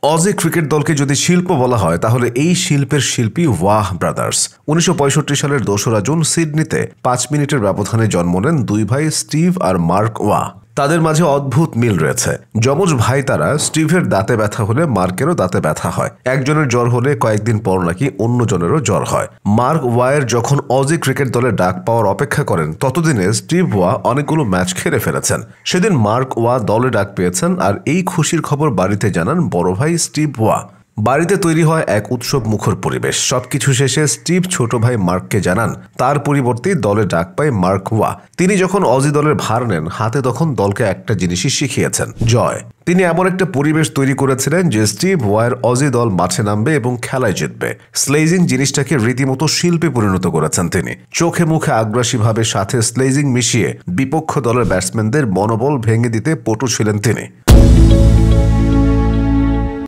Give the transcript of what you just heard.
Aussie cricket দলকে যদি শিল্প বলা হয় তাহলে এই শিল্পের শিল্পী ওয়াহ ব্রাদার্স। ১৯৬৫ সালের ২রা জুন সিডনিতে ৫ মিনিটের ব্যবধানে জন্ম নেন দুই ভাই স্টিভ আর মার্ক ওয়াহ। তাদের মাঝে অদ্ভুত মিল রয়েছে। যমজ ভাই তারা। স্টিভের দাঁতে ব্যথা হলে মার্কেরও দাঁতে ব্যথা হয়। একজনের জ্বর হলে কয়েকদিন পর নাকি অন্যজনেরও জ্বর হয়। মার্ক ওয়াহের যখন অজি ক্রিকেট দলে ডাক পাওয়ার অপেক্ষা করেন ততদিনে স্টিভ ওয়াহ অনেকগুলো ম্যাচ খেলে ফেলেছেন। সেদিন মার্ক ওয়াহ দলে ডাক পেয়েছেন আর এই খুশির খবর বাড়িতে জানান বড় ভাই স্টিভ ওয়াহ। বাড়িতে তৈরি হয় এক উৎসব মুখর পরিবেশ। সবকিছু শেষে স্টিভ ছোট ভাই মার্ককে জানান তার পরিবর্তে দলে ডাক পায় মার্ক ওয়াহ। তিনি যখন অজি দলের ভার নেন হাতে তখন দলকে একটা জিনিসই শিখিয়েছেন, জয়। তিনি এমন একটা পরিবেশ তৈরি করেছিলেন যে স্টিভ ওয়াহের অজি দল মাঠে নামবে এবং খেলায় জিতবে। স্লেজিং জিনিসটাকে রীতিমতো শিল্পে পরিণত করেছেন তিনি। চোখে মুখে আগ্রাসীভাবে সাথে স্লেজিং মিশিয়ে বিপক্ষ দলের ব্যাটসম্যানদের মনোবল ভেঙে দিতে পটু ছিলেন তিনি।